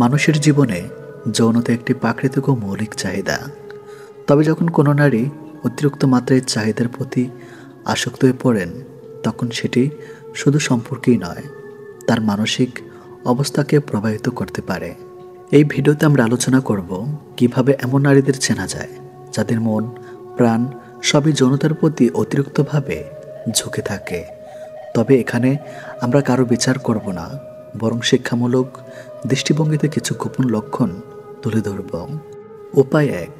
মানুষের জীবনে যৌনতা একটি প্রাকৃতিক ও মৌলিক চাহিদা। তবে যখন কোনো নারী অতিরিক্ত মাত্রায় চাহিদার প্রতি আসক্ত হয়ে পড়েন, তখন সেটি শুধু সম্পর্কেই নয়, তার মানসিক অবস্থাকে প্রভাবিত করতে পারে। এই ভিডিওতে আমরা আলোচনা করব কিভাবে এমন নারীদের চেনা যায় যাদের মন, প্রাণ সবই যৌনতার প্রতি অতিরিক্তভাবে ঝুঁকে থাকে। তবে এখানে আমরা কারো বিচার করব না, বরং শিক্ষামূলক দৃষ্টিভঙ্গিতে কিছু গোপন লক্ষণ তুলে ধরব। উপায় 1,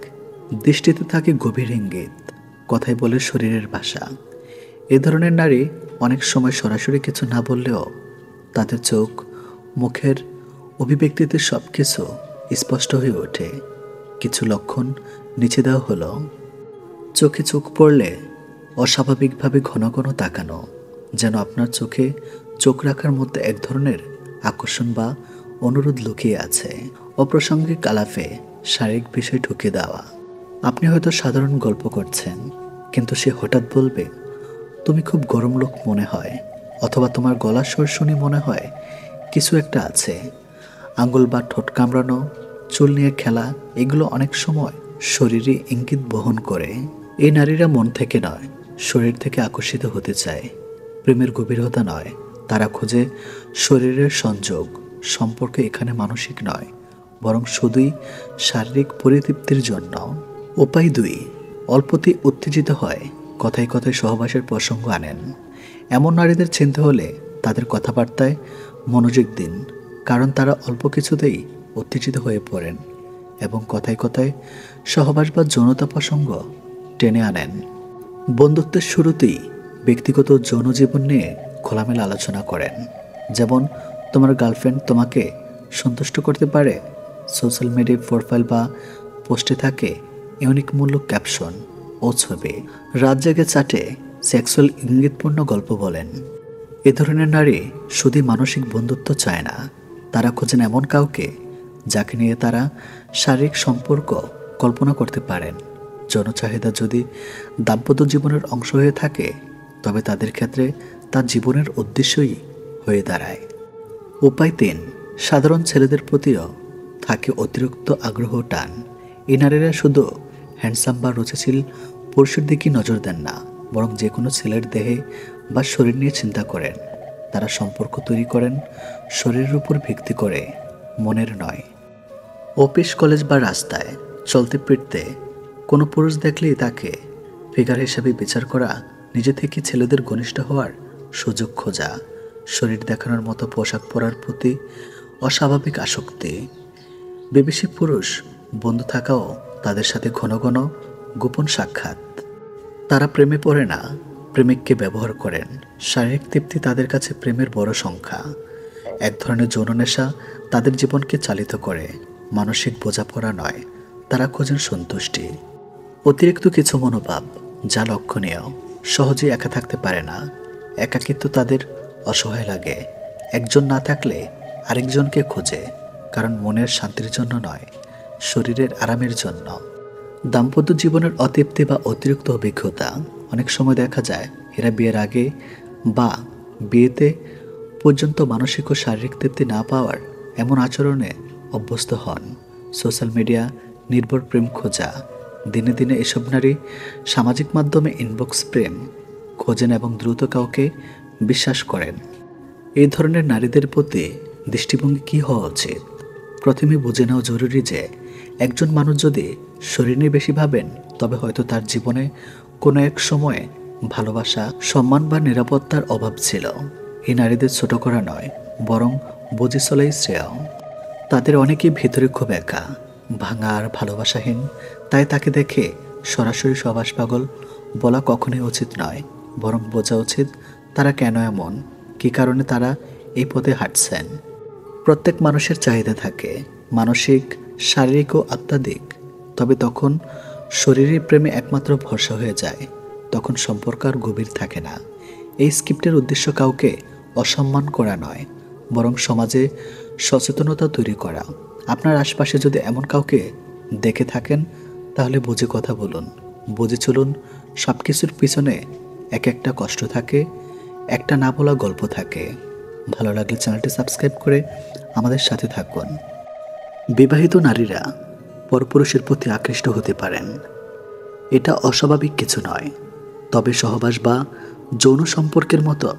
দৃষ্টিতে থাকে গভীর ইঙ্গিত, কথায় বলে শরীরের ভাষা। এ ধরনের নারী অনেক সময় সরাসরি কিছু না বললেও তাদের চোখ, মুখের অভিব্যক্তিতে সব কিছু স্পষ্ট হয়ে ওঠে। কিছু লক্ষণ নিচে দেওয়া হলো: চোখে চোখ পড়লে অস্বাভাবিকভাবে ঘন ঘন তাকানো, যেন আপনার চোখে চোখ রাখার মধ্যে এক ধরনের আকর্ষণ বা অনুরোধ লুকিয়ে আছে। অপ্রাসঙ্গিক আলাপে শারীরিক বিষয় ঢুকে দেওয়া। আপনি হয়তো সাধারণ গল্প করছেন, কিন্তু সে হঠাৎ বলবে, তুমি খুব গরম লোক মনে হয়, অথবা তোমার গলার স্বর শুনে মনে হয় কিছু একটা আছে। আঙ্গুল বা ঠোঁট কামড়ানো, চুল নিয়ে খেলা, এগুলো অনেক সময় শরীরে ইঙ্গিত বহন করে। এই নারীরা মন থেকে নয়, শরীর থেকে আকর্ষিত হতে চায়। প্রেমের গভীরতা নয়, তারা খোঁজে শরীরের সংযোগ। সম্পর্ক এখানে মানসিক নয়, বরং শুধুই শারীরিক পরিতৃপ্তির জন্য। উপায় 2, অল্পতেই উত্তেজিত হয়, কথায় কথায় সহবাসের প্রসঙ্গ আনেন। এমন নারীদের চিনতে হলে তাদের কথাবার্তায় মনোযোগ দিন, কারণ তারা অল্প কিছুতেই উত্তেজিত হয়ে পড়েন এবং কথায় কথায় সহবাস বা যৌনতা প্রসঙ্গ টেনে আনেন। বন্ধুত্বের শুরুতেই ব্যক্তিগত যৌন জীবন নিয়ে খোলামেলা আলোচনা করেন, যেমন তোমার গার্লফ্রেন্ড তোমাকে সন্তুষ্ট করতে পারে। সোশ্যাল মিডিয়া প্রোফাইল বা পোস্টে থাকে ইউনিকমূলক ক্যাপশন ও ছবি। রাত জেগে চাটে সেক্সুয়াল ইঙ্গিতপূর্ণ গল্প বলেন। এ ধরনের নারী শুধু মানসিক বন্ধুত্ব চায় না, তারা খোঁজেন এমন কাউকে যাকে নিয়ে তারা শারীরিক সম্পর্ক কল্পনা করতে পারেন। যৌন চাহিদা যদি দাম্পত্য জীবনের অংশ হয়ে থাকে, তবে তাদের ক্ষেত্রে তার জীবনের উদ্দেশ্যই হয়ে দাঁড়ায়। উপায় 3, সাধারণ ছেলেদের প্রতিও থাকে অতিরিক্ত আগ্রহ টান। এই নারীরা শুধু হ্যান্ডসাম বা রুচিশীল পুরুষের দিকে নজর দেন না, বরং যে কোনো ছেলের দেহে বা শরীর নিয়ে চিন্তা করেন। তারা সম্পর্ক তৈরি করেন শরীরের উপর ভিত্তি করে, মনের নয়। অফিস, কলেজ বা রাস্তায় চলতে ফিরতে কোনো পুরুষ দেখলেই তাকে ফিগার হিসাবে বিচার করা, নিজে থেকে ছেলেদের ঘনিষ্ঠ হওয়ার সুযোগ খোঁজা, শরীর দেখানোর মতো পোশাক পরার প্রতি অস্বাভাবিক আসক্তি। বিদেশি পুরুষ বন্ধু থাকাও তাদের সাথে ঘন ঘন গোপন সাক্ষাৎ। তারা প্রেমে পড়ে না, প্রেমিককে ব্যবহার করেন। শারীরিক তৃপ্তি তাদের কাছে প্রেমের বড় সংখ্যা। এক ধরনের যৌন নেশা তাদের জীবনকে চালিত করে, মানসিক বোঝাপড়া নয়। তারা খোঁজেন সন্তুষ্টি। অতিরিক্ত কিছু মনোভাব যা লক্ষণীয়, সহজেই একা থাকতে পারে না। একাকিত্ব তাদের অসহায় লাগে। একজন না থাকলে আরেকজনকে খোঁজে, কারণ মনের শান্তির জন্য নয়, শরীরের আরামের জন্য। দাম্পত্য জীবনের অতৃপ্তি বা অতিরিক্ত অভিজ্ঞতা। অনেক সময় দেখা যায় এরা বিয়ের আগে বা বিয়েতে পর্যন্ত মানসিক ও শারীরিক তৃপ্তি না পাওয়ার এমন আচরণে অভ্যস্ত হন। সোশ্যাল মিডিয়া নির্ভর প্রেম খোঁজা। দিনে দিনে এসব নারী সামাজিক মাধ্যমে ইনবক্স প্রেম খোঁজেন এবং দ্রুত কাউকে বিশ্বাস করেন। এই ধরনের নারীদের প্রতি দৃষ্টিভঙ্গি কী হওয়া উচিত? প্রথমে বুঝে নেওয়া জরুরি যে একজন মানুষ যদি শরীর নিয়ে বেশি ভাবেন, তবে হয়তো তার জীবনে কোনো এক সময়ে ভালোবাসা, সম্মান বা নিরাপত্তার অভাব ছিল। এই নারীদের ছোট করা নয়, বরং বুঝে চলাই শ্রেয়। তাদের অনেকেই ভেতরে খুব একা, ভাঙা আর ভালোবাসাহীন। তাই তাকে দেখে সরাসরি সহবাস পাগল বলা কখনোই উচিত নয়, বরং বোঝা উচিত তারা কেন এমন, কী কারণে তারা এই পথে হাঁটছেন। প্রত্যেক মানুষের চাহিদা থাকে, মানসিক, শারীরিক ও আত্মাধিক। তবে তখন শরীরের প্রেমে একমাত্র ভরসা হয়ে যায়, তখন সম্পর্ক আর গভীর থাকে না। এই স্ক্রিপ্টের উদ্দেশ্য কাউকে অসম্মান করা নয়, বরং সমাজে সচেতনতা তৈরি করা। আপনার আশপাশে যদি এমন কাউকে দেখে থাকেন, তাহলে বুঝে কথা বলুন, বুঝে চলুন। সব কিছুর পিছনে এক একটা কষ্ট থাকে, একটা না বলা গল্প থাকে। ভালো লাগলে চ্যানেলটি সাবস্ক্রাইব করে আমাদের সাথে থাকুন। বিবাহিত নারীরা পরপুরুষের প্রতি আকৃষ্ট হতে পারেন, এটা অস্বাভাবিক কিছু নয়। তবে সহবাস বা যৌন সম্পর্কের মতো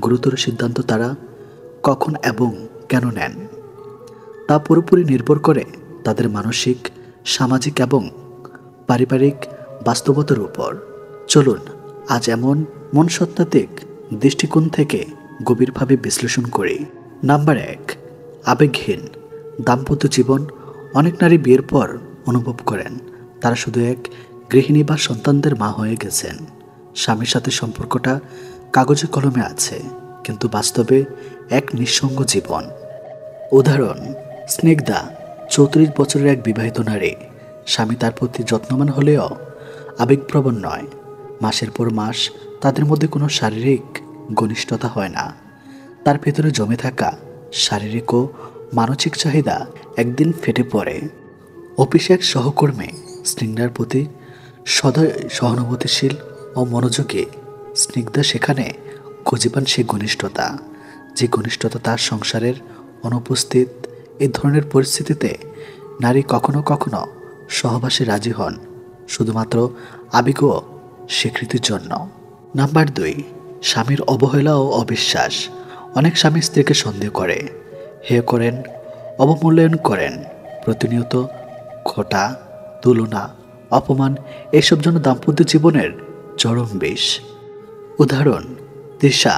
গুরুতর সিদ্ধান্ত তারা কখন এবং কেন নেন তা পুরোপুরি নির্ভর করে তাদের মানসিক, সামাজিক এবং পারিবারিক বাস্তবতার উপর। চলুন আজ এমন মনস্তাত্ত্বিক দৃষ্টিকোণ থেকে গভীরভাবে বিশ্লেষণ করি। নাম্বার 1, আবেগহীন দাম্পত্য জীবন। অনেক নারী বিয়ের পর অনুভব করেন তারা শুধু এক গৃহিণী বা সন্তানদের মা হয়ে গেছেন। স্বামীর সাথে সম্পর্কটা কাগজে কলমে আছে, কিন্তু বাস্তবে এক নিঃসঙ্গ জীবন। উদাহরণ, স্নিগ্ধা 34 বছরের এক বিবাহিত নারী। স্বামী তার প্রতি যত্নবান হলেও আবেগপ্রবণ নয়। মাসের পর মাস তাদের মধ্যে কোনো শারীরিক ঘনিষ্ঠতা হয় না। তার ভেতরে জমে থাকা শারীরিক ও মানসিক চাহিদা একদিন ফেটে পড়ে। অফিসে এক সহকর্মী স্নিগ্ধার প্রতি সদয় সহানুভূতিশীল ও মনোযোগী। স্নিগ্ধা সেখানে খুঁজে পান সেই ঘনিষ্ঠতা, যে ঘনিষ্ঠতা তার সংসারের অনুপস্থিত। এই ধরনের পরিস্থিতিতে নারী কখনো কখনো সহবাসে রাজি হন শুধুমাত্র আবেগ ও স্বীকৃতির জন্য। নাম্বার 2, স্বামীর অবহেলা ও অবিশ্বাস। অনেক স্বামী স্ত্রীকে সন্দেহ করে, হেয় করেন, অবমূল্যায়ন করেন। প্রতিনিয়ত খোঁটা, তুলনা, অপমান এসব জন্য দাম্পত্য জীবনের চরম বিষ। উদাহরণ, তৃষা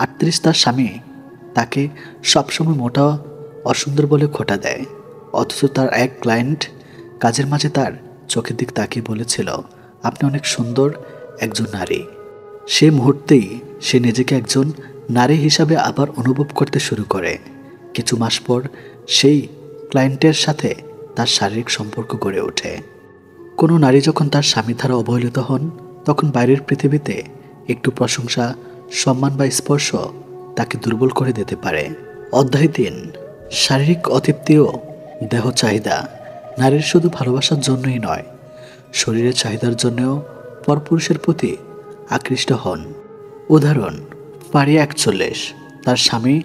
38, তার স্বামী তাকে সবসময় মোটা, অসুন্দর বলে খোঁটা দেয়। অথচ তার এক ক্লায়েন্ট কাজের মাঝে তার চোখের দিক তাকিয়ে বলেছিল, আপনি অনেক সুন্দর একজন নারী। সে মুহূর্তেই সে নিজেকে একজন নারী হিসাবে আবার অনুভব করতে শুরু করে। কিছু মাস পর সেই ক্লায়েন্টের সাথে তার শারীরিক সম্পর্ক গড়ে ওঠে। কোনো নারী যখন তার স্বামী দ্বারা অবহেলিত হন, তখন বাইরের পৃথিবীতে একটু প্রশংসা, সম্মান বা স্পর্শ তাকে দুর্বল করে দিতে পারে। অধ্যায় 3, শারীরিক অতৃপ্তি ও দেহ চাহিদা। নারীর শুধু ভালোবাসার জন্যই নয়, শরীরের চাহিদার জন্যও পরপুরুষের প্রতি আকৃষ্ট হন। উদাহরণ, পারিয়া 41, তার স্বামী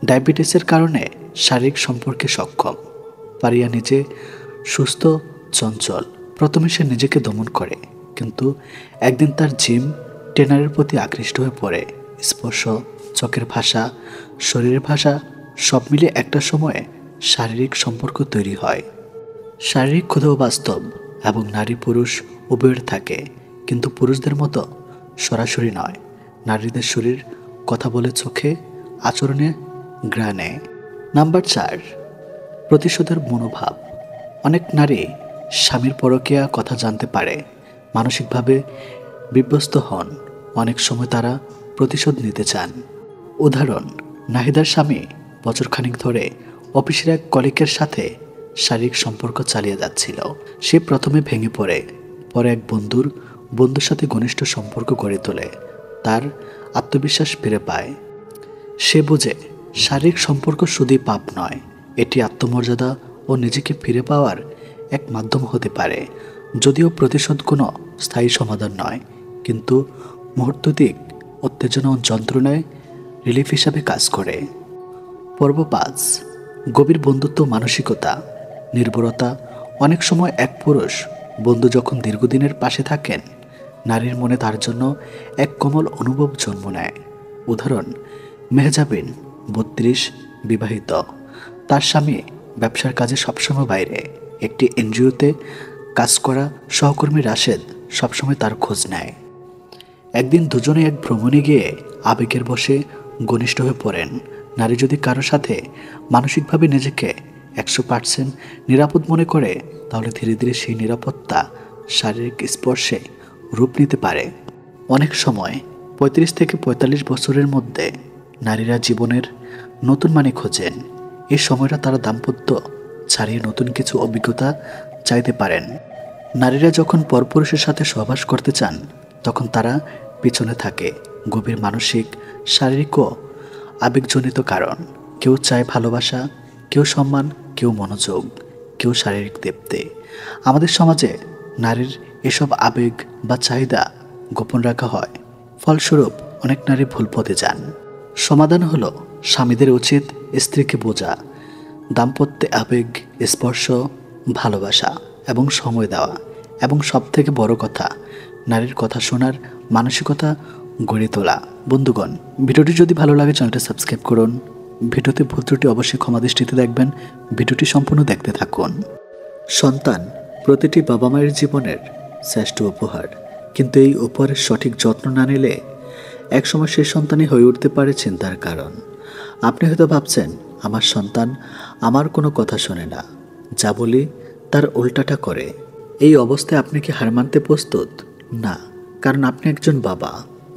ডায়াবেটিসের কারণে শারীরিক সম্পর্কে সক্ষম। পারিয়া নিজে সুস্থ, চঞ্চল। প্রথমে সে নিজেকে দমন করে, কিন্তু একদিন তার জিম ট্রেনারের প্রতি আকৃষ্ট হয়ে পড়ে। স্পর্শ, চোখের ভাষা, শরীরের ভাষা সব মিলে একটা সময়ে শারীরিক সম্পর্ক তৈরি হয়। শারীরিক ক্ষুধাও বাস্তব এবং নারী পুরুষ উভয়ের থাকে, কিন্তু পুরুষদের মতো সরাসরি নয়। নারীদের শরীর কথা বলে চোখে, আচরণে, ঘ্রাণে। নাম্বার 4, প্রতিশোধের মনোভাব। অনেক নারী স্বামীর পরকীয়া কথা জানতে পারে, মানসিকভাবে বিধ্বস্ত হন। অনেক সময় তারা প্রতিশোধ নিতে চান। উদাহরণ, নাহিদার স্বামী বছরখানিক ধরে অফিসের এক কলিগের সাথে শারীরিক সম্পর্ক চালিয়ে যাচ্ছিল। সে প্রথমে ভেঙে পড়ে, পরে এক বন্ধুর সাথে ঘনিষ্ঠ সম্পর্ক গড়ে তোলে। তার আত্মবিশ্বাস ফিরে পায়। সে বোঝে শারীরিক সম্পর্ক শুধুই পাপ নয়, এটি আত্মমর্যাদা ও নিজেকে ফিরে পাওয়ার এক মাধ্যম হতে পারে। যদিও প্রতিশোধ কোনো স্থায়ী সমাধান নয়, কিন্তু মুহূর্ততিক উত্তেজনা ও যন্ত্রণায় রিলিফ হিসাবে কাজ করে। পর্ব 5, গভীর বন্ধুত্ব মানসিকতা, নির্ভরতা। অনেক সময় এক পুরুষ বন্ধু যখন দীর্ঘদিনের পাশে থাকেন, নারীর মনে তার জন্য এক কোমল অনুভব জন্ম নেয়। উদাহরণ, মেহজাবিন 32, বিবাহিত। তার স্বামী ব্যবসার কাজে সবসময় বাইরে। একটি এনজিওতে কাজ করা সহকর্মী রাশেদ সবসময় তার খোঁজ নেয়। একদিন দুজনে এক ভ্রমণে গিয়ে আবেগের বশে ঘনিষ্ঠ হয়ে পড়েন। নারী যদি কারো সাথে মানসিকভাবে নিজেকে 100% নিরাপদ মনে করে, তাহলে ধীরে ধীরে সেই নিরাপত্তা শারীরিক স্পর্শে রূপ নিতে পারে। অনেক সময় 35 থেকে 45 বছরের মধ্যে নারীরা জীবনের নতুন মানে খোঁজেন। এই সময়টা তারা দাম্পত্য ছাড়িয়ে নতুন কিছু অভিজ্ঞতা চাইতে পারেন। নারীরা যখন পরপুরুষের সাথে সহবাস করতে চান, তখন তারা পিছনে থাকে গভীর মানসিক, শারীরিক ও আবেগজনিত কারণ। কেউ চায় ভালোবাসা, কেউ সম্মান, কেউ মনোযোগ, কেউ শারীরিক তৃপ্তি। আমাদের সমাজে নারীর এসব আবেগ বা চাহিদা গোপন রাখা হয়। ফলস্বরূপ অনেক নারী ভুল পথে যান। সমাধান হলো, স্বামীদের উচিত স্ত্রীকে বোঝা, দাম্পত্যে আবেগ, স্পর্শ, ভালোবাসা এবং সময় দেওয়া, এবং সবথেকে বড় কথা, নারীর কথা শোনার মানসিকতা গড়ে তোলা। বন্ধুগণ, ভিডিওটি যদি ভালো লাগে চ্যানেলটা সাবস্ক্রাইব করুন। ভিডিওতে ভুল ত্রুটি অবশ্যই ক্ষমা দৃষ্টিতে দেখবেন। ভিডিওটি সম্পূর্ণ দেখতে থাকুন। সন্তান প্রতিটি বাবা মায়ের জীবনের শ্রেষ্ঠ উপহার, কিন্তু এই উপহারের সঠিক যত্ন না নিলে একসময় সেই সন্তানই হয়ে উঠতে পারে চিন্তার কারণ। আপনি হয়তো ভাবছেন, আমার সন্তান আমার কোনো কথা শোনে না, যা বলি তার উল্টাটা করে। এই অবস্থায় আপনি কি হার মানতে প্রস্তুত? না, কারণ আপনি একজন বাবা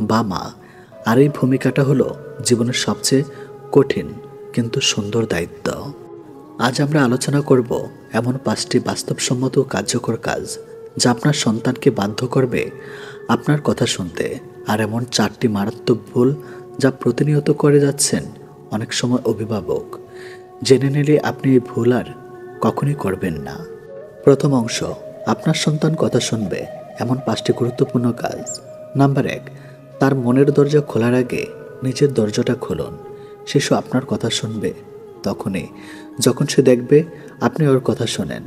বা মা, আর এই ভূমিকাটা হলো জীবনের সবচেয়ে কঠিন কিন্তু সুন্দর দায়িত্ব। আজ আমরা আলোচনা করব এমন 5টি বাস্তবসম্মত ও কার্যকর কাজ যা আপনার সন্তানকে বাধ্য করবে আপনার কথা শুনতে, আর এমন 4টি মারাত্মক ভুল যা প্রতিনিয়ত করে যাচ্ছেন অনেক সময় অভিভাবক। জেনে নিলে আপনি এই ভুল আর কখনই করবেন না। প্রথম অংশ, আপনার সন্তান কথা শুনবে এমন 5টি গুরুত্বপূর্ণ কাজ। নাম্বার 1, তার মনের দরজা খোলার আগে নিজের দরজাটা খুলুন। শিশু আপনার কথা শুনবে তখনই যখন সে দেখবে আপনি ওর কথা শোনেন।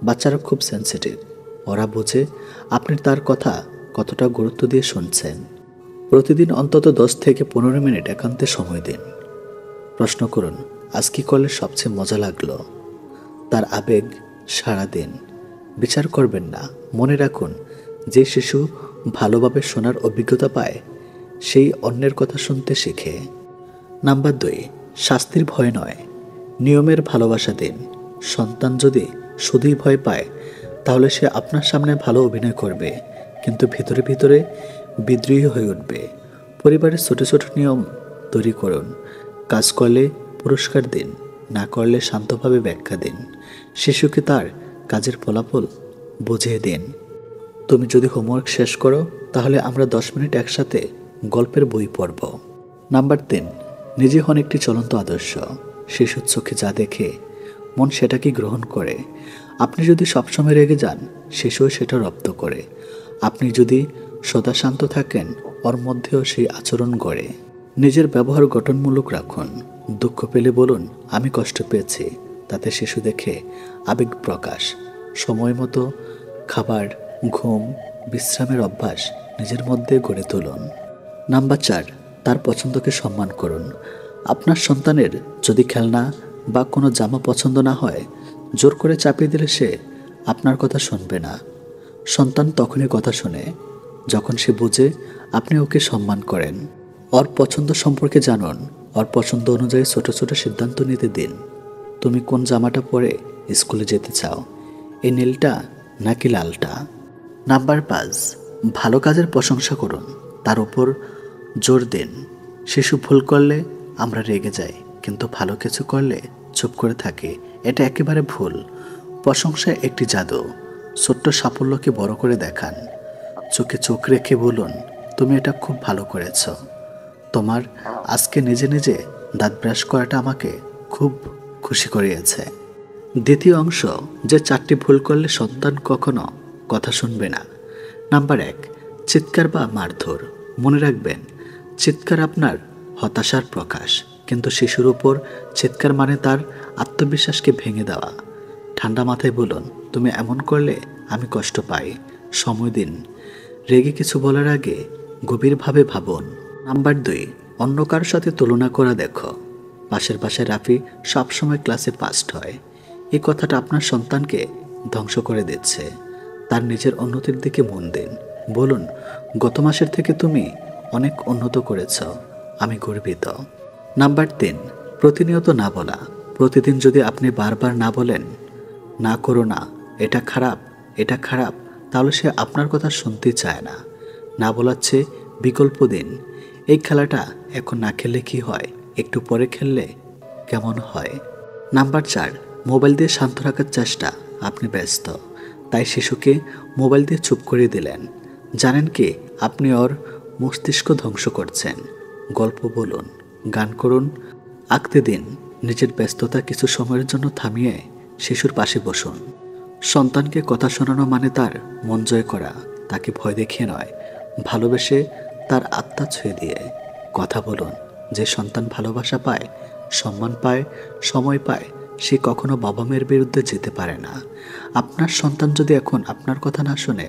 বাচ্চারা খুব সেন্সিটিভ, ওরা বোঝে আপনি তার কথা কতটা গুরুত্ব দিয়ে শুনছেন। প্রতিদিন অন্তত 10 থেকে 15 মিনিট একান্তে সময় দিন। প্রশ্ন করুন, আজ কী করলে সবচেয়ে মজা লাগলো। তার আবেগ সারা দিন বিচার করবেন না। মনে রাখুন, যে শিশু ভালোভাবে শোনার অভিজ্ঞতা পায় সেই অন্যের কথা শুনতে শেখে। নাম্বার 2, শাস্তির ভয় নয়, নিয়মের ভালোবাসা দিন। সন্তান যদি শুধুই ভয় পায় তাহলে সে আপনার সামনে ভালো অভিনয় করবে, কিন্তু ভিতরে ভিতরে বিদ্রোহী হয়ে উঠবে। পরিবারের ছোট ছোট নিয়ম তৈরি করুন। কাজ করলে পুরস্কার দিন, না করলে শান্তভাবে ব্যাখ্যা দিন। শিশুকে তার কাজের ফলাফল বুঝিয়ে দিন। তুমি যদি হোমওয়ার্ক শেষ করো তাহলে আমরা 10 মিনিট একসাথে গল্পের বই পড়ব। নাম্বার 3, নিজে হন একটি চলন্ত আদর্শ। শিশুর চোখে যা দেখে মন সেটাকে গ্রহণ করে। আপনি যদি সবসময় রেগে যান, শিশুও সেটা রপ্ত করে। আপনি যদি সদা শান্ত থাকেন, ওর মধ্যেও সেই আচরণ গড়ে। নিজের ব্যবহার গঠনমূলক রাখুন। দুঃখ পেলে বলুন, আমি কষ্ট পেয়েছি। তাতে শিশু দেখে আবেগ প্রকাশ। সময় মতো খাবার, ঘুম, বিশ্রামের অভ্যাস নিজের মধ্যে গড়ে তুলুন। নাম্বার 4, তার পছন্দকে সম্মান করুন। আপনার সন্তানের যদি খেলনা বা কোনো জামা পছন্দ না হয়, জোর করে চাপিয়ে দিলে সে আপনার কথা শুনবে না। সন্তান তখনই কথা শোনে যখন সে বুঝে আপনি ওকে সম্মান করেন। ওর পছন্দ সম্পর্কে জানুন। ওর পছন্দ অনুযায়ী ছোট ছোট সিদ্ধান্ত নিতে দিন। তুমি কোন জামাটা পরে স্কুলে যেতে চাও, এই নীলটা নাকি লালটা? নাম্বার 5, ভালো কাজের প্রশংসা করুন, তার উপর জোর দিন। শিশু ভুল করলে আমরা রেগে যাই, কিন্তু ভালো কিছু করলে চুপ করে থাকি। এটা একেবারে ভুল। প্রশংসা একটি জাদু। ছোট্ট সাফল্যকে বড় করে দেখান। চোখে চোখ রেখে বলুন, তুমি এটা খুব ভালো করেছ। তোমার আজকে নিজে নিজে দাঁত ব্রাশ করাটা আমাকে খুব খুশি করিয়েছে। দ্বিতীয় অংশ, যে 4টি ভুল করলে সন্তান কখনো কথা শুনবে না। নাম্বার 1, চিৎকার বা মারধর। মনে রাখবেন, চিৎকার আপনার হতাশার প্রকাশ, কিন্তু শিশুর উপর চিৎকার মানে তার আত্মবিশ্বাসকে ভেঙে দেওয়া। ঠান্ডা মাথায় বলুন, তুমি এমন করলে আমি কষ্ট পাই। সময় দিন। রেগে কিছু বলার আগে গভীরভাবে ভাবুন। নাম্বার 2, অন্য কারোর সাথে তুলনা করা দেখো। পাশের রাফি সবসময় ক্লাসে ফার্স্ট হয়, এই কথাটা আপনার সন্তানকে ধ্বংস করে দিচ্ছে। তার নিজের উন্নতির দিকে মন দিন। বলুন, গত মাসের থেকে তুমি অনেক উন্নত করেছ, আমি গর্বিত। নাম্বার 3, প্রতিনিয়ত না বলা। প্রতিদিন যদি আপনি বারবার না বলেন, না করো না, এটা খারাপ, এটা খারাপ, তাহলে সে আপনার কথা শুনতে চায় না। না বলার চেয়ে বিকল্প দিন। এই খেলাটা এখন না খেললে কি হয়, একটু পরে খেললে কেমন হয়? নাম্বার 4, মোবাইল দিয়ে শান্ত রাখার চেষ্টা। আপনি ব্যস্ত, তাই শিশুকে মোবাইল দিয়ে চুপ করে দিলেন। জানেন কি, আপনি ওর মস্তিষ্ক ধ্বংস করছেন। গল্প বলুন, গান করুন, আঁকতে দিন। নিজের ব্যস্ততা কিছু সময়ের জন্য থামিয়ে শিশুর পাশে বসুন। সন্তানকে কথা শোনানো মানে তার মন জয় করা, তাকে ভয় দেখিয়ে নয়, ভালোবেসে তার আত্মা ছুঁয়ে দিয়ে। কথা বলুন, যে সন্তান ভালোবাসা পায়, সম্মান পায়, সময় পায়, সে কখনো বাবা মায়ের বিরুদ্ধে যেতে পারে না। আপনার সন্তান যদি এখন আপনার কথা না শোনে,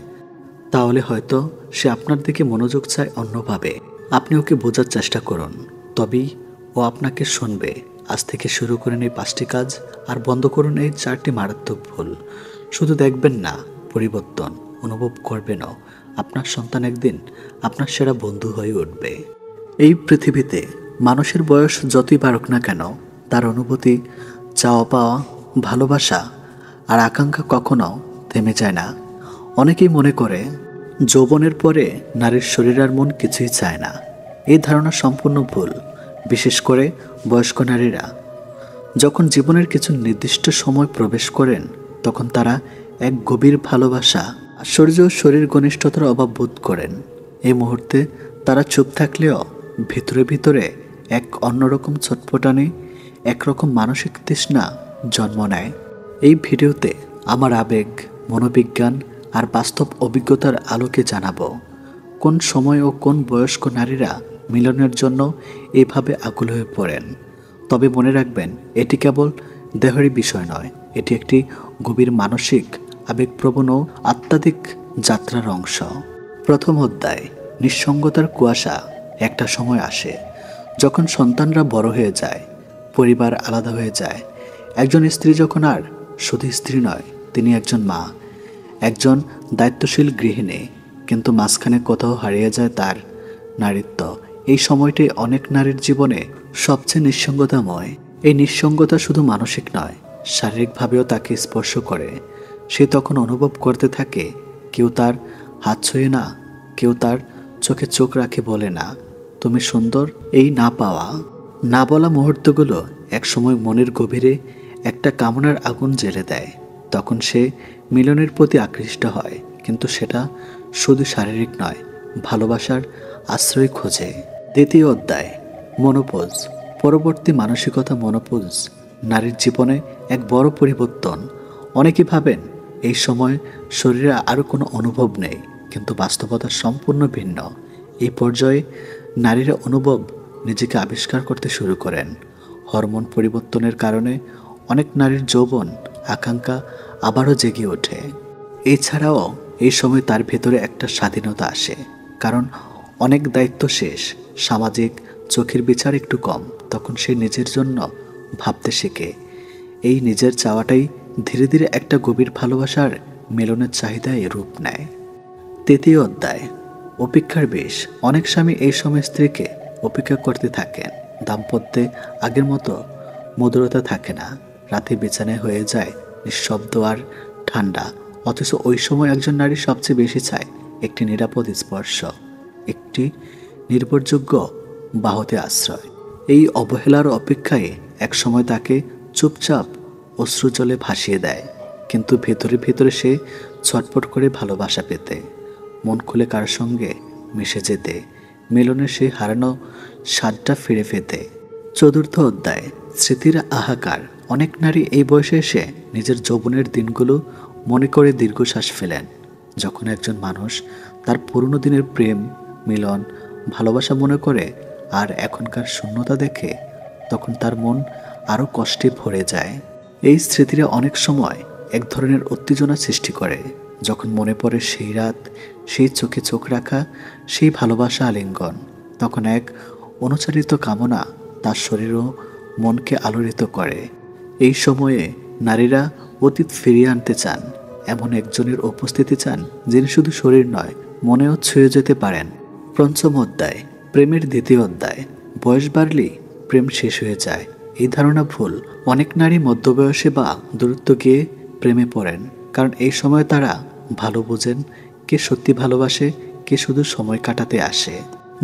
তাহলে হয়তো সে আপনার দিকে মনোযোগ চায় অন্যভাবে। আপনি ওকে বোঝার চেষ্টা করুন, তবেই ও আপনাকে শুনবে। আজ থেকে শুরু করেন এই 5টি কাজ, আর বন্ধ করুন এই 4টি মারাত্মক ভুল। শুধু দেখবেন না, পরিবর্তন অনুভব করবেনও। আপনার সন্তান একদিন আপনার সেরা বন্ধু হয়ে উঠবে। এই পৃথিবীতে মানুষের বয়স যতই বাড়ুক না কেন, তার অনুভূতি, চাওয়া পাওয়া, ভালোবাসা আর আকাঙ্ক্ষা কখনো থেমে যায় না। অনেকেই মনে করে যৌবনের পরে নারীর শরীর আর মন কিছুই চায় না। এই ধারণা সম্পূর্ণ ভুল। বিশেষ করে বয়স্ক নারীরা যখন জীবনের কিছু নির্দিষ্ট সময় প্রবেশ করেন, তখন তারা এক গভীর ভালোবাসা, আশ্চর্য শরীর ঘনিষ্ঠতার অভাব বোধ করেন। এই মুহূর্তে তারা চুপ থাকলেও ভিতরে ভিতরে এক অন্যরকম ছটফটানি, একরকম মানসিক তৃষ্ণা জন্ম নেয়। এই ভিডিওতে আমার আবেগ, মনোবিজ্ঞান আর বাস্তব অভিজ্ঞতার আলোকে জানাবো কোন সময় ও কোন বয়স্ক নারীরা মিলনের জন্য এভাবে আকুল হয়ে পড়েন। তবে মনে রাখবেন, এটি কেবল দেহেরই বিষয় নয়, এটি একটি গভীর মানসিক, আবেগপ্রবণ ও আত্মাধিক যাত্রার অংশ। প্রথম অধ্যায়, নিঃসঙ্গতার কুয়াশা। একটা সময় আসে যখন সন্তানরা বড় হয়ে যায়, পরিবার আলাদা হয়ে যায়। একজন স্ত্রী যখন আর শুধু স্ত্রী নয়, তিনি একজন মা, একজন দায়িত্বশীল গৃহিণী। কিন্তু মাঝখানে কোথাও হারিয়ে যায় তার নারীত্ব। এই সময়টি অনেক নারীর জীবনে সবচেয়ে নিঃসঙ্গতাময়। এই নিঃসঙ্গতা শুধু মানসিক নয়, শারীরিকভাবেও তাকে স্পর্শ করে। সে তখন অনুভব করতে থাকে, কেউ তার হাত ছুঁয়ে না, কেউ তার চোখে চোখ রাখে বলে না তুমি সুন্দর। এই না পাওয়া, না বলা মুহূর্তগুলো একসময় মনের গভীরে একটা কামনার আগুন জ্বেলে দেয়। তখন সে মিলনের প্রতি আকৃষ্ট হয়, কিন্তু সেটা শুধু শারীরিক নয়, ভালোবাসার আশ্রয় খোঁজে। দ্বিতীয় অধ্যায়, মনোপজ। পরবর্তী মানসিকতা মনোপজ নারীর জীবনে এক বড় পরিবর্তন। অনেকে ভাবেন এই সময় শরীরে আরও কোনো অনুভব নেই, কিন্তু বাস্তবতা সম্পূর্ণ ভিন্ন। এই পর্যায়ে নারীরা অনুভব নিজেকে আবিষ্কার করতে শুরু করেন। হরমোন পরিবর্তনের কারণে অনেক নারীর যৌবন আকাঙ্ক্ষা আবারও জেগে ওঠে। এছাড়াও এই সময় তার ভেতরে একটা স্বাধীনতা আসে, কারণ অনেক দায়িত্ব শেষ, সামাজিক চোখের বিচার একটু কম। তখন সে নিজের জন্য ভাবতে শেখে। এই নিজের চাওয়াটাই ধীরে ধীরে একটা গভীর ভালোবাসার মিলনের চাহিদায় রূপ নেয়। তৃতীয় অধ্যায়, অপেক্ষার বিষ। অনেক স্বামী এই সময় স্ত্রীকে অপেক্ষা করতে থাকেন। দাম্পত্যে আগের মতো মধুরতা থাকে না। রাতে বিছানায় হয়ে যায় নিঃশব্দ আর ঠান্ডা। অথচ ওই সময় একজন নারী সবচেয়ে বেশি চায় একটি নিরাপদ স্পর্শ, একটি নির্ভরযোগ্য বাহুতে আশ্রয়। এই অবহেলার অপেক্ষায় একসময় তাকে চুপচাপ অশ্রুজলে ভাসিয়ে দেয়, কিন্তু ভেতরে ভেতরে সে ছটফট করে ভালোবাসা পেতে, মন খুলে কার সঙ্গে মিশে যেতে, মিলনের সেই হারানো স্বাদটা ফিরে পেতে। চতুর্থ অধ্যায়, স্মৃতির হাহাকার। অনেক নারী এই বয়সে এসে নিজের যৌবনের দিনগুলো মনে করে দীর্ঘশ্বাস ফেলেন। যখন একজন মানুষ তার পুরনো দিনের প্রেম, মিলন, ভালোবাসা মনে করে আর এখনকার শূন্যতা দেখে, তখন তার মন আরও কষ্টে ভরে যায়। এই স্মৃতিরা অনেক সময় এক ধরনের উত্তেজনা সৃষ্টি করে। যখন মনে পড়ে সেই রাত, সেই চোখে চোখ রাখা, সেই ভালোবাসা আলিঙ্গন, তখন এক অনুচারিত কামনা তার শরীর ও মনকে আলোড়িত করে। এই সময়ে নারীরা অতীত ফিরিয়ে আনতে চান, এমন একজনের উপস্থিতি চান যিনি শুধু শরীর নয়, মনেও ছুঁয়ে যেতে পারেন। পঞ্চম অধ্যায়, প্রেমের দ্বিতীয় অধ্যায়। বয়স বাড়লেই প্রেম শেষ হয়ে যায়, এই ধারণা ভুল। অনেক নারী মধ্যবয়সে বা দূরত্ব গিয়ে প্রেমে পড়েন, কারণ এই সময় তারা ভালো বোঝেন কে সত্যি ভালোবাসে, কে শুধু সময় কাটাতে আসে।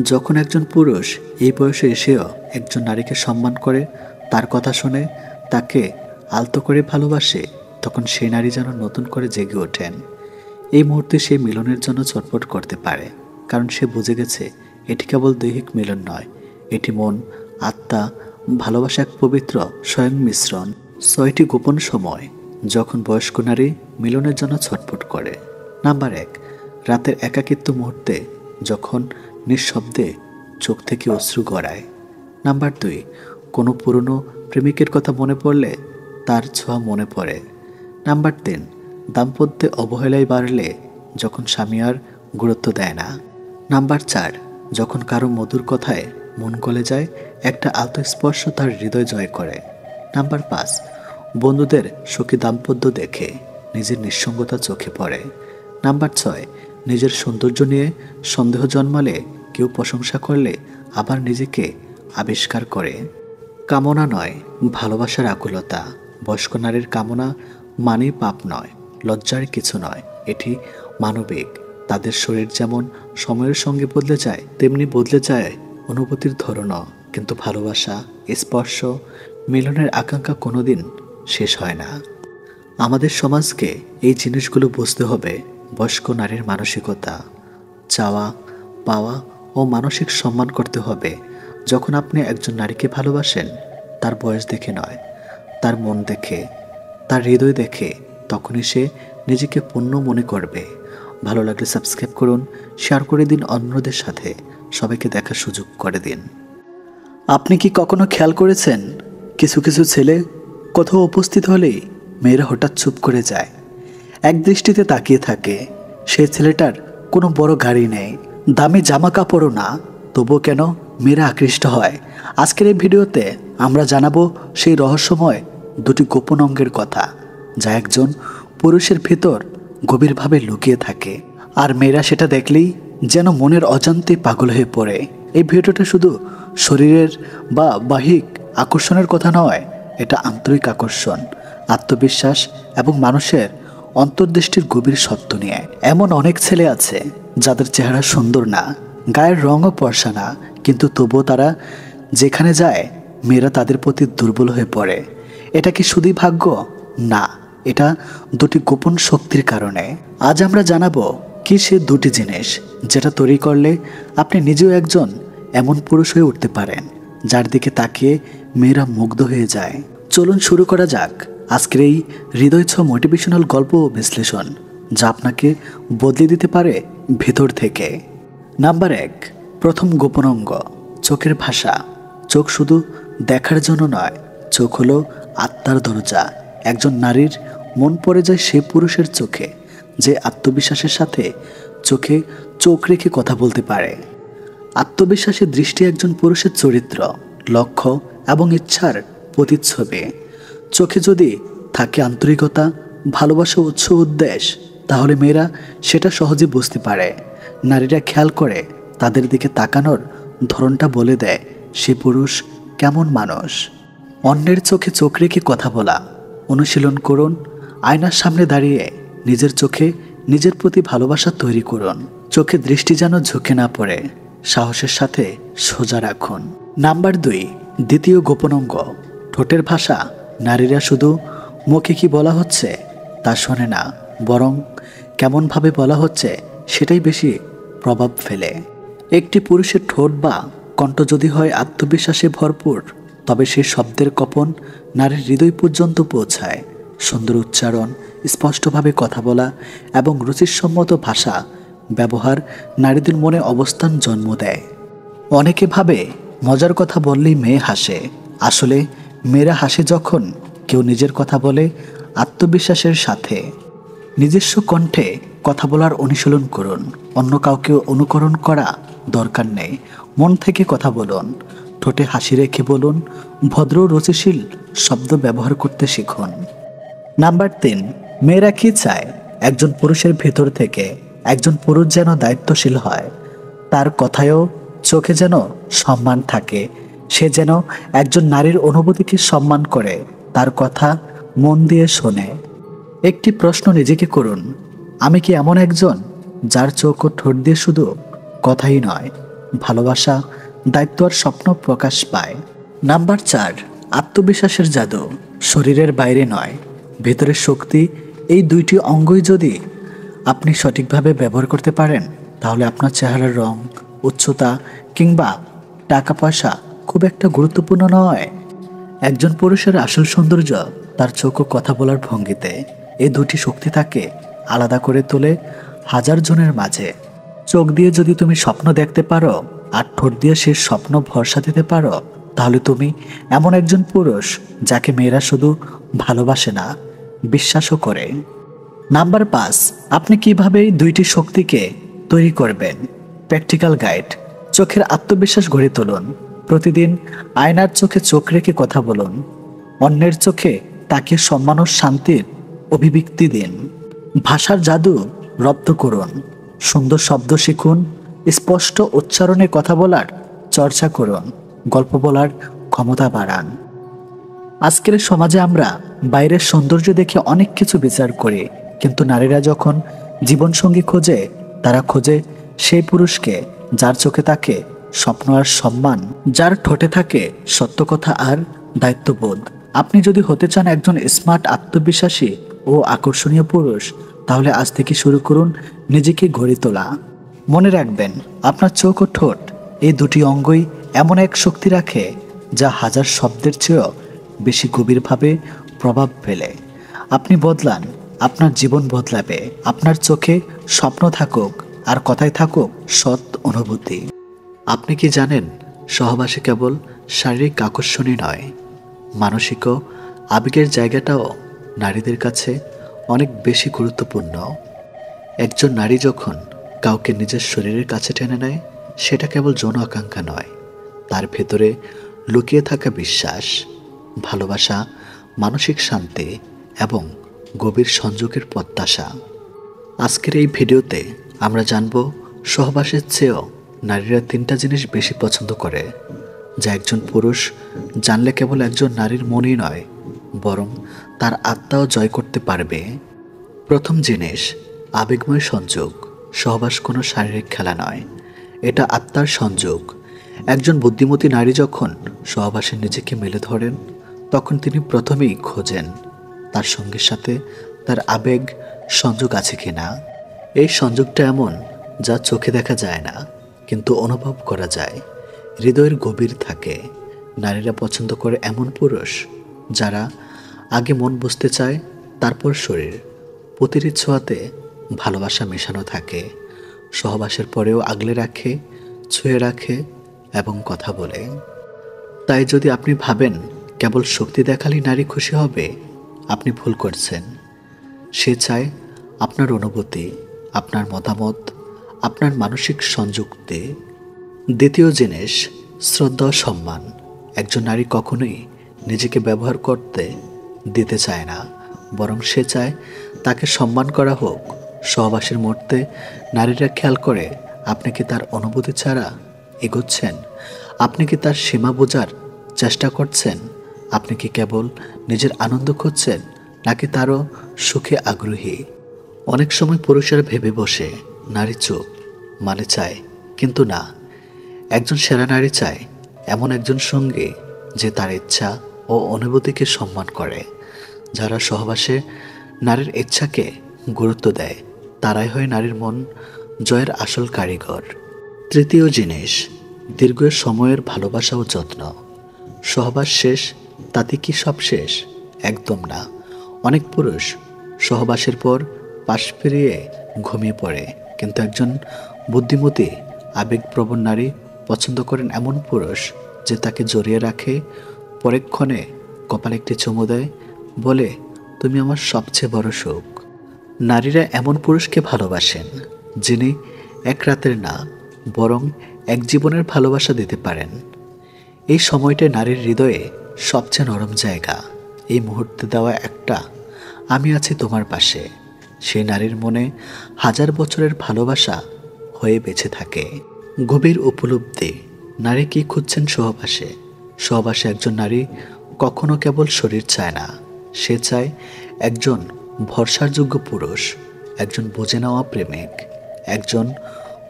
যখন একজন পুরুষ এই বয়সে এসেও একজন নারীকে সম্মান করে, তার কথা শুনে, তাকে আলতো করে ভালোবাসে, তখন সেই নারী যেন নতুন করে জেগে ওঠেন। এই মুহূর্তে সে মিলনের জন্য ছটফট করতে পারে, কারণ সে বুঝে গেছে এটি কেবল দৈহিক মিলন নয়, এটি মন, আত্মা, ভালোবাসা এক পবিত্র স্বয়ং মিশ্রণ। 6টি গোপন সময় যখন বয়স্ক নারী মিলনের জন্য ছটফট করে। নাম্বার 1, রাতের একাকিত্ব মুহূর্তে যখন নিঃশব্দে চোখ থেকে অশ্রু গড়ায়। নাম্বার 2, কোনো পুরনো প্রেমিকের কথা মনে পড়লে তার ছোঁয়া মনে পড়ে। নাম্বার 3, দাম্পত্যে অবহেলায় বাড়লে যখন স্বামী আর গুরুত্ব দেয় না। নাম্বার 4, যখন কারো মধুর কথায় মন গলে যায়, একটা আলতো স্পর্শ তার হৃদয় জয় করে। নাম্বার 5, বন্ধুদের সুখী দাম্পত্য দেখে নিজের নিঃসঙ্গতা চোখে পড়ে। নাম্বার 6, নিজের সৌন্দর্য নিয়ে সন্দেহ জন্মালে কেউ প্রশংসা করলে আবার নিজেকে আবিষ্কার করে। কামনা নয়, ভালোবাসার আকুলতা। বয়স্ক নারীর কামনা মানেই পাপ নয়, লজ্জার কিছু নয়, এটি মানবিক। তাদের শরীর যেমন সময়ের সঙ্গে বদলে যায়, তেমনি বদলে যায় অনুভূতির ধরনও। কিন্তু ভালোবাসা, স্পর্শ, মিলনের আকাঙ্ক্ষা কোনোদিন শেষ হয় না। আমাদের সমাজকে এই জিনিসগুলো বুঝতে হবে। বয়স্ক নারীর মানসিকতা, চাওয়া পাওয়া ও মানসিক সম্মান করতে হবে। যখন আপনি একজন নারীকে ভালোবাসেন, তার বয়স দেখে নয়, তার মন দেখে, তার হৃদয় দেখে, তখনই সে নিজেকে পূর্ণ মনে করবে। ভালো লাগলে সাবস্ক্রাইব করুন, শেয়ার করে দিন অন্যদের সাথে, সবাইকে দেখার সুযোগ করে দিন। আপনি কি কখনো খেয়াল করেছেন, কিছু কিছু ছেলে কোথাও উপস্থিত হলেই মেয়েরা হঠাৎ চুপ করে যায়, এক দৃষ্টিতে তাকিয়ে থাকে। সেই ছেলেটার কোনো বড় গাড়ি নেই, দামি জামা কাপড়ও না, তবুও কেন মেয়েরা আকৃষ্ট হয়? আজকের এই ভিডিওতে আমরা জানাবো সেই রহস্যময় দুটি গোপন অঙ্গের কথা, যা একজন পুরুষের ভিতর গভীরভাবে লুকিয়ে থাকে, আর মেয়েরা সেটা দেখলেই যেন মনের অজান্তে পাগল হয়ে পড়ে। এই ভিডিওটা শুধু শরীরের বা বাহ্যিক আকর্ষণের কথা নয়, এটা আন্তরিক আকর্ষণ, আত্মবিশ্বাস এবং মানুষের অন্তর্দৃষ্টির গভীর সত্য নিয়ে। এমন অনেক ছেলে আছে যাদের চেহারা সুন্দর না, গায়ের রঙও ফর্সা না, কিন্তু তবুও তারা যেখানে যায় মেয়েরা তাদের প্রতি দুর্বল হয়ে পড়ে। এটা কি শুধুই ভাগ্য? না, এটা দুটি গোপন শক্তির কারণে। আজ আমরা জানাবো কি সে দুটি জিনিস যেটা তৈরি করলে আপনি নিজেও একজন এমন পুরুষ হয়ে উঠতে পারেন, যার দিকে তাকিয়ে মেয়েরা মুগ্ধ হয়ে যায়। চলুন শুরু করা যাক আজকের এই হৃদয় ছোঁয়া মোটিভেশনাল গল্প ও বিশ্লেষণ, যা আপনাকে বদলে দিতে পারে ভেতর থেকে। নাম্বার 1, প্রথম গোপন অঙ্গ, চোখের ভাষা। চোখ শুধু দেখার জন্য নয়, চোখ হলো আত্মার দরজা। একজন নারীর মন পড়ে যায় সেই পুরুষের চোখে, যে আত্মবিশ্বাসের সাথে চোখে চোখ রেখে কথা বলতে পারে। আত্মবিশ্বাসের দৃষ্টি একজন পুরুষের চরিত্র, লক্ষ্য এবং ইচ্ছার প্রতিচ্ছবি। চোখে যদি থাকে আন্তরিকতা, ভালোবাসা, উৎস, উদ্দেশ্য, তাহলে মেয়েরা সেটা সহজে বুঝতে পারে। নারীরা খেয়াল করে, তাদের দিকে তাকানোর ধরনটা বলে দেয় সে পুরুষ কেমন মানুষ। অন্যের চোখে চোখ রেখে কথা বলা অনুশীলন করুন। আয়নার সামনে দাঁড়িয়ে নিজের চোখে নিজের প্রতি ভালোবাসা তৈরি করুন। চোখে দৃষ্টি যেন ঝুঁকে না পড়ে, সাহসের সাথে সোজা রাখুন। নাম্বার 2, দ্বিতীয় গোপন অঙ্গ, ঠোঁটের ভাষা। নারীরা শুধু মুখে কি বলা হচ্ছে তা শোনে না, বরং কেমনভাবে বলা হচ্ছে সেটাই বেশি প্রভাব ফেলে। একটি পুরুষের ঠোঁট বা কণ্ঠ যদি হয় আত্মবিশ্বাসে ভরপুর, তবে সে শব্দের কপন নারীর হৃদয় পর্যন্ত পৌঁছায়। সুন্দর উচ্চারণ, স্পষ্টভাবে কথা বলা এবং রুচিসম্মত ভাষা ব্যবহার নারীদের মনে অবস্থান জন্ম দেয়। অনেকে ভাবে মজার কথা বললেই মেয়ে হাসে। আসলে মেয়েরা হাসে যখন কেউ নিজের কথা বলে আত্মবিশ্বাসের সাথে। নিজস্ব কণ্ঠে কথা বলার অনুশীলন করুন। অন্য কাউকে অনুকরণ করা দরকার নেই, মন থেকে কথা বলুন। ঠোঁটে হাসি রেখে বলুন, ভদ্র রুচিশীল শব্দ ব্যবহার করতে শিখুন। নাম্বার 3, মেয়েরা কি চায়? একজন পুরুষের ভেতর থেকে একজন পুরুষ যেন দায়িত্বশীল হয়, তার কথায়ও চোখে যেন সম্মান থাকে, সে যেন একজন নারীর অনুভূতিকে সম্মান করে, তার কথা মন দিয়ে শোনে। একটি প্রশ্ন নিজেকে করুন, আমি কি এমন একজন যার চোখ ও ঠোঁট দিয়ে শুধু কথাই নয়, ভালোবাসা, দায়িত্ব আর স্বপ্ন প্রকাশ পায়? নাম্বার 4, আত্মবিশ্বাসের জাদু, শরীরের বাইরে নয়, ভেতরের শক্তি। এই দুইটি অঙ্গই যদি আপনি সঠিকভাবে ব্যবহার করতে পারেন, তাহলে আপনার চেহারার রং, উচ্চতা কিংবা টাকা পয়সা খুব একটা গুরুত্বপূর্ণ নয়। একজন পুরুষের আসল সৌন্দর্য তার চোখ ও কথা বলার ভঙ্গিতে। এই দুটি শক্তি তাকে আলাদা করে তোলে হাজার জনের মাঝে। চোখ দিয়ে যদি তুমি স্বপ্ন দেখতে পারো আর ঠোঁট দিয়ে সে স্বপ্ন ভরসা দিতে পারো, তাহলে তুমি এমন একজন পুরুষ যাকে মেয়েরা শুধু ভালোবাসে না, বিশ্বাসও করে। নাম্বার 5, আপনি কিভাবে এই দুইটি শক্তিকে তৈরি করবেন। Practical guide. চোখের আত্মবিশ্বাস গড়ে তুলুন। প্রতিদিন আয়নার চোখে চোখ রেখে কথা বলুন। অন্যের চোখে তাকিয়ে সম্মান ও শান্তির অভিব্যক্তি দিন। ভাষার জাদু রপ্ত করুন। সুন্দর শব্দ শিখুন। স্পষ্ট উচ্চারণে কথা বলার চর্চা করুন। গল্প বলার ক্ষমতা বাড়ান। আজকের সমাজে আমরা বাইরের সৌন্দর্য দেখে অনেক কিছু বিচার করি, কিন্তু নারীরা যখন জীবনসঙ্গী খোঁজে, তারা খোঁজে সেই পুরুষকে যার চোখে থাকে স্বপ্ন আর সম্মান, যার ঠোঁটে থাকে সত্য কথা আর দায়িত্ববোধ। আপনি যদি হতে চান একজন স্মার্ট, আত্মবিশ্বাসী ও আকর্ষণীয় পুরুষ, তাহলে আজ থেকে শুরু করুন নিজেকে গড়ে তোলা। মনে রাখবেন, আপনার চোখ ও ঠোঁট, এই দুটি অঙ্গই এমন এক শক্তি রাখে যা হাজার শব্দের চেয়েও বেশি গভীরভাবে প্রভাব ফেলে। আপনি বদলান, আপনার জীবন বদলাবে। আপনার চোখে স্বপ্ন থাকুক আর কথায় থাকুক সৎ অনুভূতি। আপনি কি জানেন, সহবাসে কেবল শারীরিক আকর্ষণই নয়, মানসিক ও আবেগের জায়গাটাও নারীদের কাছে অনেক বেশি গুরুত্বপূর্ণ। একজন নারী যখন কাউকে নিজের শরীরের কাছে টেনে নেয়, সেটা কেবল যৌন আকাঙ্ক্ষা নয়, তার ভেতরে লুকিয়ে থাকা বিশ্বাস, ভালোবাসা, মানসিক শান্তি এবং গভীর সংযোগের প্রত্যাশা। আজকের এই ভিডিওতে আমরা জানব, সহবাসের চেয়েও নারীরা 3টা জিনিস বেশি পছন্দ করে, যা একজন পুরুষ জানলে কেবল একজন নারীর মনই নয়, বরং তার আত্মাও জয় করতে পারবে। প্রথম জিনিস, আবেগময় সংযোগ। সহবাস কোনো শারীরিক খেলা নয়, এটা আত্মার সংযোগ। একজন বুদ্ধিমতী নারী যখন সহবাসে নিজেকে মেলে ধরেন, তখন তিনি প্রথমেই খোঁজেন তার সঙ্গীর সাথে তার আবেগ সংযোগ আছে কিনা। এই সংযোগটা এমন যা চোখে দেখা যায় না, কিন্তু অনুভব করা যায়, হৃদয়ের গভীর থাকে। নারীরা পছন্দ করে এমন পুরুষ যারা আগে মন বুঝতে চায়, তারপর শরীর। প্রতিটি ছোঁয়াতে ভালোবাসা মেশানো থাকে। সহবাসের পরেও আগলে রাখে, ছুঁয়ে রাখে এবং কথা বলে। তাই যদি আপনি ভাবেন কেবল শক্তি দেখালেই নারী খুশি হবে, আপনি ভুল করছেন। সে চায় আপনার অনুভূতি, আপনার মতামত, আপনার মানসিক সংযুক্তি। দ্বিতীয় জিনিস, শ্রদ্ধা ও সম্মান। একজন নারী কখনোই নিজেকে ব্যবহার করতে দিতে চায় না, বরং সে চায় তাকে সম্মান করা হোক। সহবাসের মুহূর্তে নারীরা খেয়াল করে আপনি কি তার অনুভূতি ছাড়া এগোচ্ছেন, আপনি কি তার সীমা বোঝার চেষ্টা করছেন, আপনি কি কেবল নিজের আনন্দ খুঁজছেন নাকি তারও সুখে আগ্রহী। অনেক সময় পুরুষেরা ভেবে বসে নারী চুপ মানে চায়, কিন্তু না, একজন সেরা নারী চায় এমন একজন সঙ্গী যে তার ইচ্ছা ও অনুভূতিকে সম্মান করে। যারা সহবাসে নারীর ইচ্ছাকে গুরুত্ব দেয়, তারাই হয় নারীর মন জয়ের আসল কারিগর। তৃতীয় জিনিস, দীর্ঘ সময়ের ভালোবাসা ও যত্ন। সহবাস শেষ, তাতে কি সব শেষ? একদম না। অনেক পুরুষ সহবাসের পর পাশ ফিরিয়ে ঘুমিয়ে পড়ে, কিন্তু একজন বুদ্ধিমতী, আবেগপ্রবণ নারী পছন্দ করেন এমন পুরুষ যে তাকে জড়িয়ে রাখে, পরেক্ষণে কপালে একটি চুমু দেয়, বলে তুমি আমার সবচেয়ে বড় সুখ। নারীরা এমন পুরুষকে ভালোবাসেন যিনি এক রাতের না, বরং এক জীবনের ভালোবাসা দিতে পারেন। এই সময়টায় নারীর হৃদয়ে সবচেয়ে নরম জায়গা। এই মুহূর্তে দেওয়া একটা আমি আছি তোমার পাশে, সেই নারীর মনে হাজার বছরের ভালোবাসা হয়ে বেঁচে থাকে। গভীর উপলব্ধি। নারী কি খুঁজছেন সহবাসে? সহবাসে একজন নারী কখনো কেবল শরীর চায় না, সে চায় একজন ভরসার যোগ্য পুরুষ, একজন বুঝে নেওয়া প্রেমিক, একজন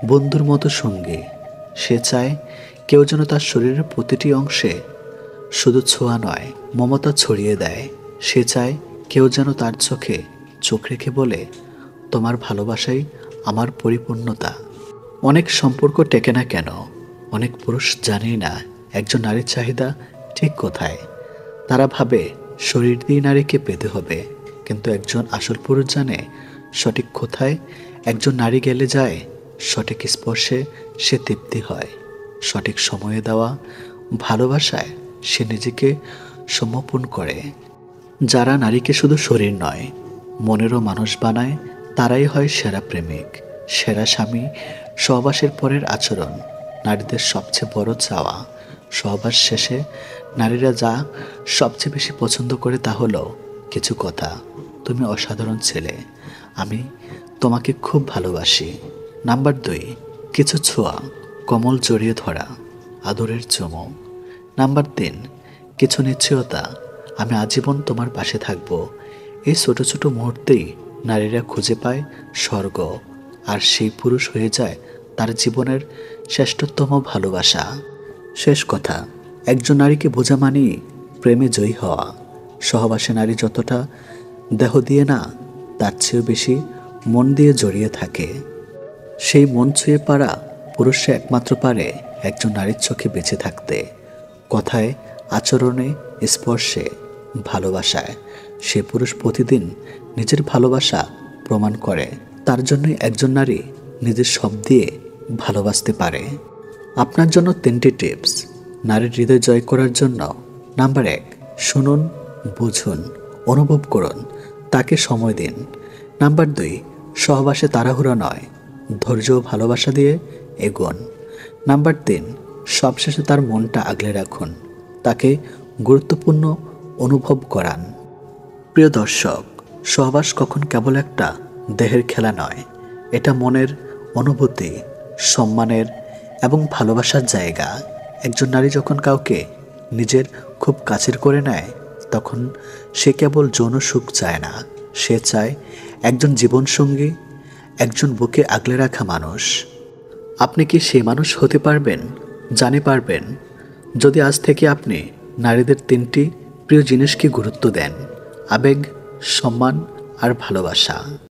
বন্ধুর মতো সঙ্গী। সে চায় কেউ যেন তার শরীরের প্রতিটি অংশে শুধু ছোঁয়া নয়, মমতা ছড়িয়ে দেয়। সে চায় কেউ যেন তার চোখে চোখ রেখে বলে তোমার ভালোবাসাই আমার পরিপূর্ণতা। অনেক সম্পর্ক টেকে না কেন? অনেক পুরুষ জানেই না একজন নারীর চাহিদা ঠিক কোথায়। তারা ভাবে শরীর দিয়ে নারীকে পেতে হবে, কিন্তু একজন আসল পুরুষ জানে সঠিক কোথায় একজন নারী গেলে যায়, সঠিক স্পর্শে সে তৃপ্তি হয়, সঠিক সময়ে দেওয়া ভালোবাসায় সে নিজেকে সমর্পণ করে। যারা নারীকে শুধু শরীর নয়, মনেরও মানুষ বানায়, তারাই হয় সেরা প্রেমিক, সেরা স্বামী। সহবাসের পরের আচরণ নারীদের সবচেয়ে বড় চাওয়া। সহবাস শেষে নারীরা যা সবচেয়ে বেশি পছন্দ করে তা হলো কিছু কথা। তুমি অসাধারণ ছেলে, আমি তোমাকে খুব ভালোবাসি। নাম্বার 2, কিছু ছোঁয়া, কোমল জড়িয়ে ধরা, আদরের চুমু। নাম্বার 3, কিছু নিশ্চয়তা, আমি আজীবন তোমার পাশে থাকব। এই ছোট ছোট মুহূর্তেই নারীরা খুঁজে পায় স্বর্গ, আর সেই পুরুষ হয়ে যায় তার জীবনের শ্রেষ্ঠতম ভালোবাসা। শেষ কথা, একজন নারীকে বোঝা মানেই প্রেমে জয়ী হওয়া। সহবাসে নারী যতটা দেহ দিয়ে না, তার চেয়েও বেশি মন দিয়ে জড়িয়ে থাকে। সেই মন ছুঁয়ে পারা পুরুষে একমাত্র পারে একজন নারীর চোখে বেঁচে থাকতে। কথায়, আচরণে, স্পর্শে, ভালোবাসায়। সে পুরুষ প্রতিদিন নিজের ভালোবাসা প্রমাণ করে। তার জন্যই একজন নারী নিজের সব দিয়ে ভালোবাসতে পারে। আপনার জন্য 3টি টিপস নারীর হৃদয় জয় করার জন্য। নাম্বার 1, শুনুন, বুঝুন, অনুভব করুন, তাকে সময় দিন। নাম্বার 2, সহবাসে তাড়াহুড়া নয়, ধৈর্য ও ভালোবাসা দিয়ে এগোন। নাম্বার 3, সবশেষে তার মনটা আগলে রাখুন, তাকে গুরুত্বপূর্ণ অনুভব করান। প্রিয় দর্শক, সহবাস কখন কেবল একটা দেহের খেলা নয়, এটা মনের, অনুভূতি, সম্মানের এবং ভালোবাসার জায়গা। একজন নারী যখন কাউকে নিজের খুব কাছের করে নেয়, তখন সে কেবল যৌন সুখ চায় না, সে চায় একজন জীবনসঙ্গী, একজন বুকে আগলে রাখা মানুষ। আপনি কি সেই মানুষ হতে পারবেন? জানে পারবেন, যদি আজ থেকে আপনি নারীদের 3টি প্রিয় জিনিসকে গুরুত্ব দেন: আবেগ, সম্মান আর ভালোবাসা।